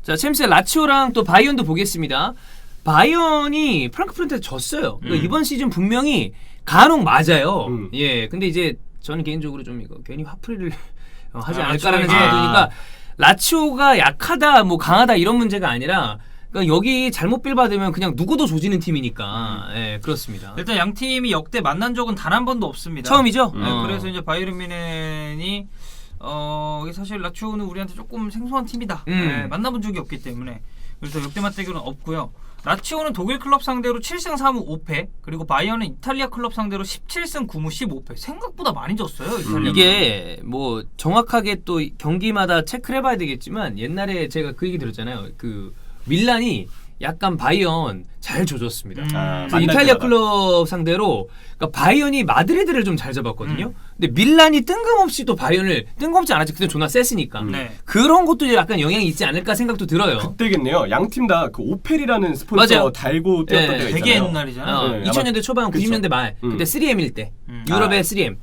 자, 챔스의 라치오랑 또 바이언도 보겠습니다. 바이언이 프랑크푸르트한테 졌어요. 그러니까 이번 시즌 분명히 간혹 맞아요. 예, 근데 이제 저는 개인적으로 좀 이거 괜히 화풀이를 하지 않을까라는 생각이 드니까 라치오가 약하다, 뭐 강하다 이런 문제가 아니라 그러니까 여기 잘못 빌 받으면 그냥 누구도 조지는 팀이니까 예, 그렇습니다. 일단 양 팀이 역대 만난 적은 단 한 번도 없습니다. 처음이죠? 네, 그래서 이제 바이에른 뮌헨이 사실 라치오는 우리한테 조금 생소한 팀이다. 네, 만나본 적이 없기 때문에 그래서 역대 맞대결은 없고요. 라치오는 독일 클럽 상대로 7승 3무 5패 그리고 바이언은 이탈리아 클럽 상대로 17승 9무 15패 생각보다 많이 졌어요. 이탈리아 이게 뭐 정확하게 또 경기마다 체크를 해봐야 되겠지만 옛날에 제가 그 얘기 들었잖아요. 그 밀란이 약간 바이언 잘 조졌습니다. 이탈리아 클럽 상대로 그러니까 바이언이 마드리드를 좀 잘 잡았거든요. 근데 밀란이 뜬금없이 또 바이언을 뜬금없지 않았지. 그때 존나 셌으니까. 그런 것도 약간 영향이 있지 않을까 생각도 들어요. 그때겠네요. 양 팀 다 그 오펠이라는 스폰서 맞아요. 달고 뛰었던 때가 있잖아요. 되게 옛날이잖아요. 2000년대 초반, 90년대 말. 그때 3M일 때. 유럽의 3M.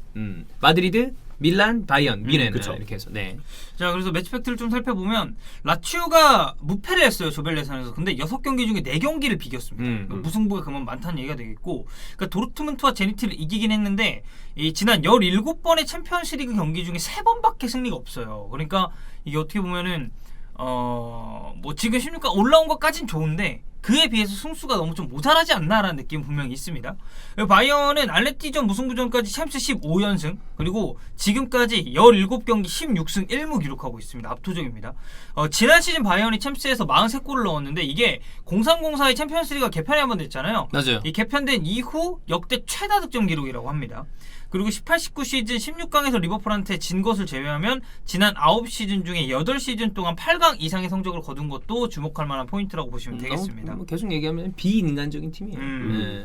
마드리드, 밀란, 바이언, 뮌헨 이렇게 해서. 네. 자, 그래서 매치 팩트를 좀 살펴보면 라치오가 무패를 했어요. 조벨레산에서. 근데 6경기 중에 4경기를 비겼습니다. 무승부가 그만 많다는 얘기가 되겠고, 그러니까 도르트문트와 제니트를 이기긴 했는데 이 지난 17번의 챔피언스리그 경기 중에 3번밖에 승리가 없어요. 그러니까 이게 어떻게 보면은 뭐 지금 16강 올라온 것까진 좋은데 그에 비해서 승수가 너무 좀 모자라지 않나라는 느낌은 분명히 있습니다. 바이언은 알레티전 무승부전까지 챔스 15연승 그리고 지금까지 17경기 16승 1무 기록하고 있습니다. 압도적입니다. 지난 시즌 바이언이 챔스에서 43골을 넣었는데 이게 0304의 챔피언스리그가 개편이 한번 됐잖아요. 맞아요. 이 개편된 이후 역대 최다 득점 기록이라고 합니다. 그리고 18-19 시즌 16강에서 리버풀한테 진 것을 제외하면 지난 9시즌 중에 8시즌 동안 8강 이상의 성적을 거둔 것도 주목할 만한 포인트라고 보시면 되겠습니다. 뭐 계속 얘기하면 비인간적인 팀이에요. 네.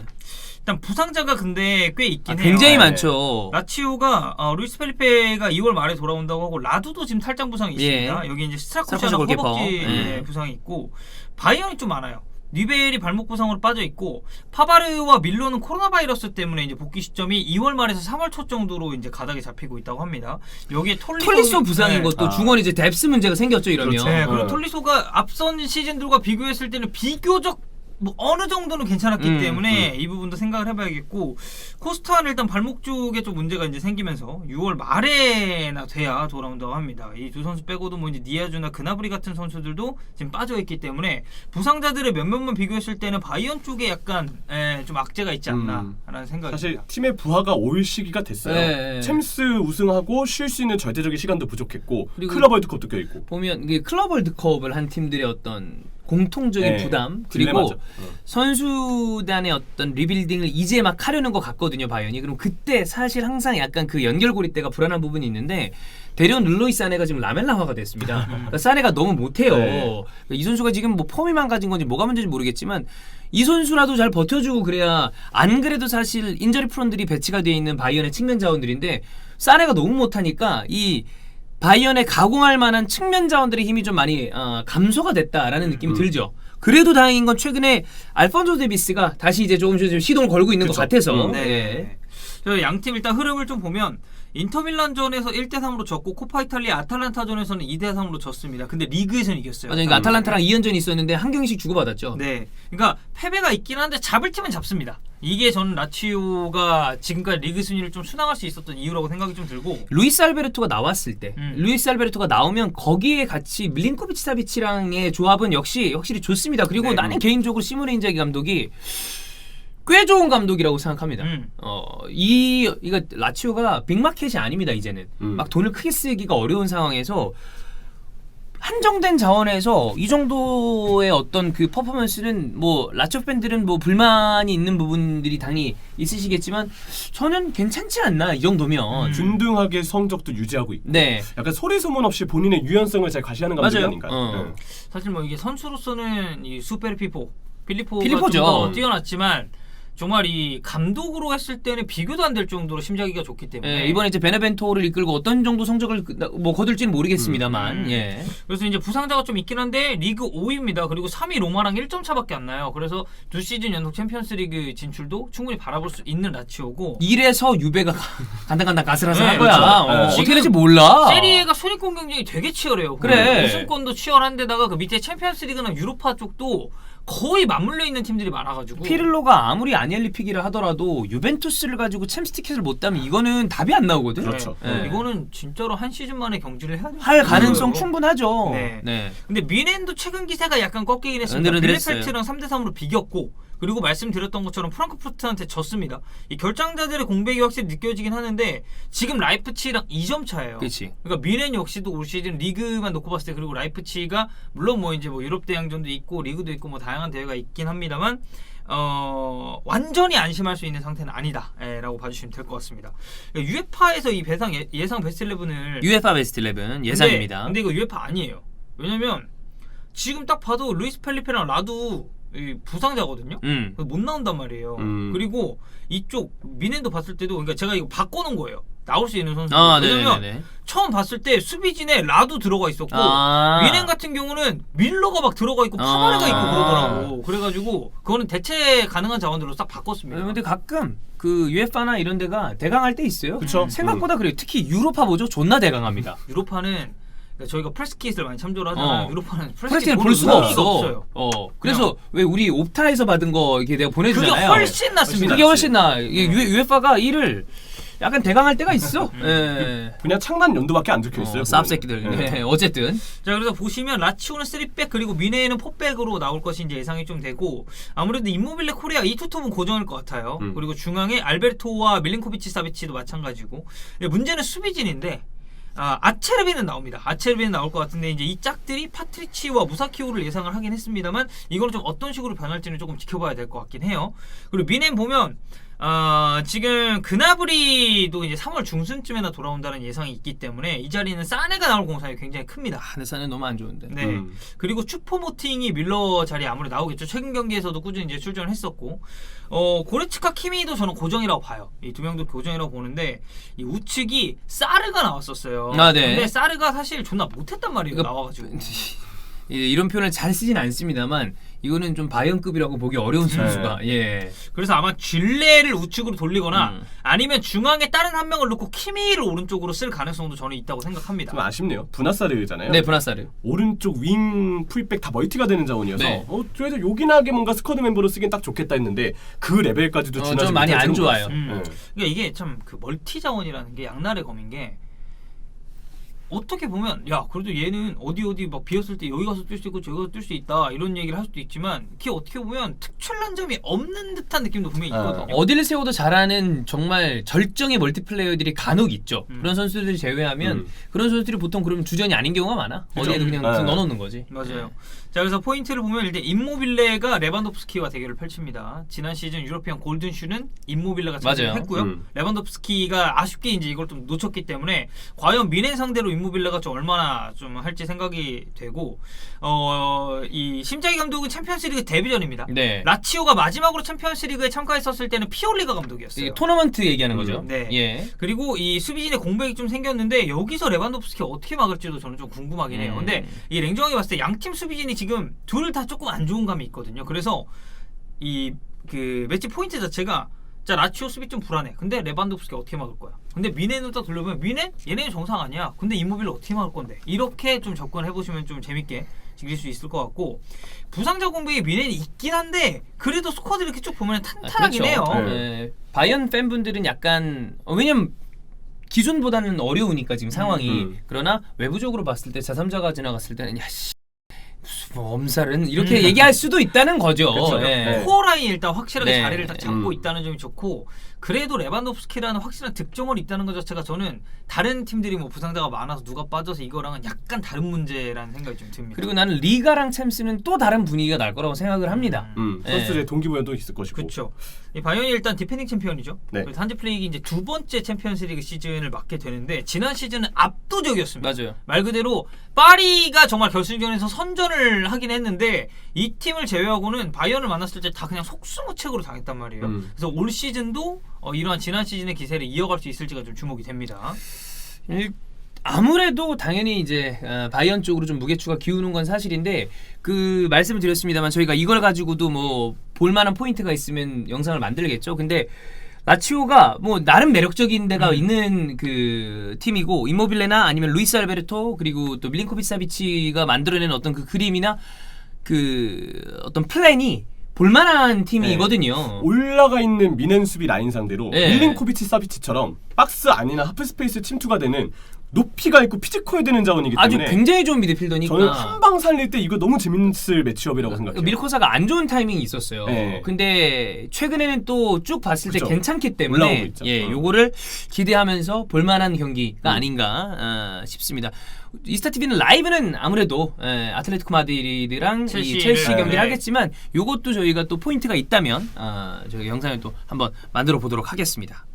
일단 부상자가 근데 꽤 있긴 해요. 굉장히 많죠. 라치오가 루이스 펠리페가 2월 말에 돌아온다고 하고 라두도 지금 탈장 부상이 있습니다. 여기 이제 스트라코시아나 허벅지 부상이 있고 바이언이 좀 많아요. 뉴벨이 발목 부상으로 빠져 있고 파바르와 밀로는 코로나 바이러스 때문에 이제 복귀 시점이 2월 말에서 3월 초 정도로 이제 가닥에 잡히고 있다고 합니다. 여기에 톨리소 부상인 것도 중원 이제 뎁스 문제가 생겼죠 이러면. 그렇죠. 네, 그리고 톨리소가 앞선 시즌들과 비교했을 때는 비교적 뭐 어느 정도는 괜찮았기 때문에 이 부분도 생각을 해봐야겠고 코스타는 일단 발목 쪽에 좀 문제가 이제 생기면서 6월 말에나 돼야 돌아온다고 합니다. 이 두 선수 빼고도 뭐 이제 니아주나 그나브리 같은 선수들도 지금 빠져있기 때문에 부상자들의 몇몇만 비교했을 때는 바이언 쪽에 약간 좀 악재가 있지 않나라는 생각이 사실 듭니다. 팀의 부하가 올 시기가 됐어요. 챔스 우승하고 쉴 수 있는 절대적인 시간도 부족했고 클럽 월드컵도 껴있고 보면 이게 클럽 월드컵을 한 팀들의 어떤 공통적인 부담 그리고 선수단의 어떤 리빌딩을 이제 막 하려는 것 같거든요 바이언이. 그럼 그때 사실 항상 약간 그 연결고리 때가 불안한 부분이 있는데 데리온 룰로이 사네가 지금 라멜라화가 됐습니다. 그러니까 사네가 너무 못해요. 그러니까 이 선수가 지금 뭐 폼이 망가진 건지 뭐가 문제인지 모르겠지만 이 선수라도 잘 버텨주고 그래야 안 그래도 사실 인저리 프론들이 배치가 되어 있는 바이언의 측면 자원들인데 사네가 너무 못하니까 이 바이언에 가공할 만한 측면 자원들의 힘이 좀 많이 감소가 됐다라는 느낌이 들죠. 그래도 다행인 건 최근에 알폰소 데비스가 다시 이제 조금씩 시동을 걸고 있는 것 같아서. 양팀 일단 흐름을 좀 보면 인터밀란전에서 1대3으로 졌고 코파 이탈리아 아탈란타전에서는 2대3으로 졌습니다. 근데 리그에서는 이겼어요. 그러니까 아탈란타랑 2연전이 있었는데 한 경기씩 주고받았죠. 네, 그러니까 패배가 있긴 한데 잡을 팀은 잡습니다. 이게 저는 라치오가 지금까지 리그 순위를 좀 순항할 수 있었던 이유라고 생각이 좀 들고 루이스 알베르토가 나왔을 때 루이스 알베르토가 나오면 거기에 같이 밀린코비치 사비치랑의 조합은 확실히 좋습니다. 그리고 나는 개인적으로 시모네 인자기 감독이 꽤 좋은 감독이라고 생각합니다. 이거 라치오가 빅마켓이 아닙니다. 이제는 막 돈을 크게 쓰기가 어려운 상황에서 한정된 자원에서 이 정도의 어떤 그 퍼포먼스는 뭐 라치오 팬들은 뭐 불만이 있는 부분들이 당연히 있으시겠지만 저는 괜찮지 않나 이 정도면. 균등하게 성적도 유지하고 있고 약간 소리 소문 없이 본인의 유연성을 잘 과시하는 감독이 아닌가. 사실 뭐 이게 선수로서는 이 수페르 필리포가 좀 더 뛰어났지만 정말 이 감독으로 했을 때는 비교도 안 될 정도로 심자기가 좋기 때문에 이번에 이제 베네벤토를 이끌고 어떤 정도 성적을 뭐 거둘지는 모르겠습니다만 예. 그래서 이제 부상자가 좀 있긴 한데 리그 5위입니다. 그리고 3위 로마랑 1점 차밖에 안 나요. 그래서 2시즌 연속 챔피언스리그 진출도 충분히 바라볼 수 있는 라치오고 이래서 유베가 간당간당 가스라스한 네, 거야. 그렇죠. 어떻게 될지 몰라. 세리에가 손익공 경쟁이 되게 치열해요. 그래. 우승권도 치열한데다가 그 밑에 챔피언스리그나 유로파 쪽도 거의 맞물려 있는 팀들이 많아가지고 피를로가 아무리 아니엘리 피기를 하더라도 유벤투스를 가지고 챔스 티켓을 못 따면 이거는 답이 안 나오거든. 그렇죠. 네. 이거는 진짜로 한 시즌 만에 경기를 해야 돼요. 할 가능성 충분하죠. 네. 근데 미넨도 최근 기세가 약간 꺾이긴 했습니다. 흔들흔들했어요. 빌레펠트랑 3대3으로 비겼고 그리고 말씀드렸던 것처럼 프랑크푸르트한테 졌습니다. 이 결장자들의 공백이 확실히 느껴지긴 하는데 지금 라이프치히랑 2점 차예요. 그렇지. 그러니까 미넨 역시도 올 시즌 리그만 놓고 봤을 때 그리고 라이프치히가 물론 뭐 이제 뭐 유럽 대항전도 있고 리그도 있고 뭐 다양한 대회가 있긴 합니다만 완전히 안심할 수 있는 상태는 아니다라고 봐주시면 될 것 같습니다. UEFA에서 이 예상 베스트 11을 UEFA 베스트 11 예상입니다. 근데 이거 UEFA 아니에요. 왜냐면 지금 딱 봐도 루이스 펠리페랑 라두 부상자거든요. 못 나온단 말이에요. 그리고 이쪽 미넨도 봤을 때도 그러니까 제가 이거 바꿔놓은 거예요. 나올 수 있는 선수. 왜냐면 네네네. 처음 봤을 때 수비진에 라두 들어가 있었고 미넨 같은 경우는 밀러가 막 들어가 있고 파바레가 있고 그러더라고. 그래가지고 그거는 대체 가능한 자원들로 싹 바꿨습니다. 근데 가끔 그 UEFA나 이런 데가 대강할 때 있어요. 그쵸. 생각보다 그래요. 특히 유로파 보죠. 존나 대강합니다. 유로파는 그러니까 저희가 프레스킷을 많이 참조를 하잖아요. 유로파는 프레스킷을 볼 수가 없어요. 그래서 왜 우리 옵타에서 받은 거 이게 내가 보내주잖아요. 그게 훨씬 낫습니다. 그게 훨씬 나. UEFA가 이를 약간 대강할 때가 있어. 예. 그냥 창단 연도밖에 안 적혀 있어요. 쌉새끼들. 네. 어쨌든. 자, 그래서 보시면 라치오는 3백 그리고 미네는 4백으로 나올 것이 이제 예상이 좀 되고 아무래도 임모빌레 코리아 이 투톱은 고정일 것 같아요. 그리고 중앙에 알베르토와 밀린코비치 사비치도 마찬가지고. 문제는 수비진인데 아체르비는 나옵니다. 아체르비는 나올 것 같은데 이제 이 짝들이 파트리치와 무사키오를 예상을 하긴 했습니다만 이거는 좀 어떤 식으로 변할지는 조금 지켜봐야 될 것 같긴 해요. 그리고 미넨 보면 지금 그나브리도 이제 3월 중순쯤에나 돌아온다는 예상이 있기 때문에 이 자리는 사네가 나올 공산이 굉장히 큽니다. 내 사는 너무 안 좋은데. 네. 그리고 추포모팅이 밀러 자리에 아무래도 나오겠죠. 최근 경기에서도 꾸준히 이제 출전을 했었고 고레츠카 키미도 저는 고정이라고 봐요. 이 두 명도 고정이라고 보는데 이 우측이 사르가 나왔었어요. 네. 근데 사르가 사실 존나 못했단 말이에요. 나와가지고. 이런 표현을 잘 쓰진 않습니다만 이거는 좀 바이언급이라고 보기 어려운 선수가. 예. 그래서 아마 질레를 우측으로 돌리거나 아니면 중앙에 다른 한 명을 놓고 키미를 오른쪽으로 쓸 가능성도 저는 있다고 생각합니다. 좀 아쉽네요. 부나사르잖아요. 네, 부나사르. 오른쪽 윙 풀백 다 멀티가 되는 자원이어서 네. 그래도 요긴하게 뭔가 스쿼드 멤버로 쓰긴 딱 좋겠다 했는데 그 레벨까지도 지나지 좀 많이 안 좋아요. 그러니까 이게 참 그 멀티 자원이라는 게 양날의 검인 게 어떻게 보면 야 그래도 얘는 어디 막 비었을 때 여기 가서 뛸 수 있고 저기 가서 뛸 수 있다 이런 얘기를 할 수도 있지만 그게 어떻게 보면 특출난 점이 없는 듯한 느낌도 분명히 있거든요. 어디를 세워도 잘하는 정말 절정의 멀티플레이어들이 간혹 있죠. 그런 선수들이 제외하면 그런 선수들이 보통 그러면 주전이 아닌 경우가 많아. 그죠? 어디에도 그냥 넣어놓는 거지. 맞아요. 자 그래서 포인트를 보면 일단 임모빌레가 레반도프스키와 대결을 펼칩니다. 지난 시즌 유로피언 골든슈는 임모빌레가 참여했고요. 레반도프스키가 아쉽게 이제 이걸 좀 놓쳤기 때문에 과연 미넨 상대로 임모빌레가 좀 얼마나 좀 할지 생각이 되고 이 심자기 감독은 챔피언스리그 데뷔전입니다. 네. 라치오가 마지막으로 챔피언스리그에 참가했었을 때는 피올리가 감독이었어요. 토너먼트 얘기하는 거죠. 네. 예. 그리고 이 수비진에 공백이 좀 생겼는데 여기서 레반도프스키 어떻게 막을지도 저는 좀 궁금하긴 해요. 근데 이 냉정하게 봤을 때 양팀 수비진이 지금 둘 다 조금 안 좋은 감이 있거든요. 그래서 이 그 매치 포인트 자체가 자 라치오 수비 좀 불안해. 근데 레반도프스키 어떻게 막을 거야? 근데 미넨을 딱 돌려보면 미넨? 얘네는 정상 아니야. 근데 임모빌레 어떻게 막을 건데? 이렇게 좀 접근해 보시면 좀 재밌게 즐길 수 있을 것 같고 부상자 공백이 미넨이 있긴 한데 그래도 스쿼드 이렇게 쭉 보면 탄탄하긴 해요. 네. 바이언 팬분들은 약간 왜냐면 기존보다는 어려우니까 지금 상황이 그러나 외부적으로 봤을 때 제3자가 지나갔을 때는 야씨 뭐 엄살은 이렇게 얘기할 수도 있다는 거죠. 그렇죠. 네. 코어 라인이 일단 확실하게 네. 자리를 딱 잡고 있다는 점이 좋고 그래도 레반도프스키라는 확실한 득점을 있다는 것 자체가 저는 다른 팀들이 뭐 부상자가 많아서 누가 빠져서 이거랑은 약간 다른 문제라는 생각이 좀 듭니다. 그리고 나는 리가랑 챔스는 또 다른 분위기가 날 거라고 생각을 합니다. 선수들의 동기부여도 있을 것이고. 그렇죠. 이 바이언이 일단 디펜딩 챔피언이죠. 네. 그래서 한지 플레이기 이제 두 번째 챔피언스리그 시즌을 맡게 되는데 지난 시즌은 압도적이었습니다. 맞아요. 말 그대로 파리가 정말 결승전에서 선전을 하긴 했는데 이 팀을 제외하고는 바이언을 만났을 때 다 그냥 속수무책으로 당했단 말이에요. 그래서 올 시즌도 이러한 지난 시즌의 기세를 이어갈 수 있을지가 좀 주목이 됩니다. 아무래도 당연히 이제 바이언 쪽으로 좀 무게추가 기우는 건 사실인데 그 말씀을 드렸습니다만 저희가 이걸 가지고도 뭐 볼만한 포인트가 있으면 영상을 만들겠죠. 근데 라치오가 뭐 나름 매력적인 데가 있는 그 팀이고 임모빌레나 아니면 루이스 알베르토 그리고 또 밀린코비치 사비치가 만들어낸 어떤 그 그림이나 그 어떤 플랜이 볼만한 팀이거든요. 올라가 있는 미넨 수비 라인 상대로 네. 밀린코비치 사비치처럼 박스 안이나 하프 스페이스 침투가 되는 높이가 있고 피지컬 되는 자원이기 아주 때문에 굉장히 좋은 미드필더니까. 저는 한 방 살릴 때 이거 너무 재밌을 매치업이라고 생각해요. 밀코사가 안 좋은 타이밍이 있었어요. 네. 근데 최근에는 또 쭉 봤을 때 그쵸. 괜찮기 올라오고 때문에 있죠. 요거를 기대하면서 볼만한 경기가 아닌가 싶습니다. 이스타TV는 라이브는 아무래도 아틀레티코 마드리드랑 이 첼시 경기를 네. 하겠지만 요것도 저희가 또 포인트가 있다면 저희가 영상을 또 한번 만들어 보도록 하겠습니다.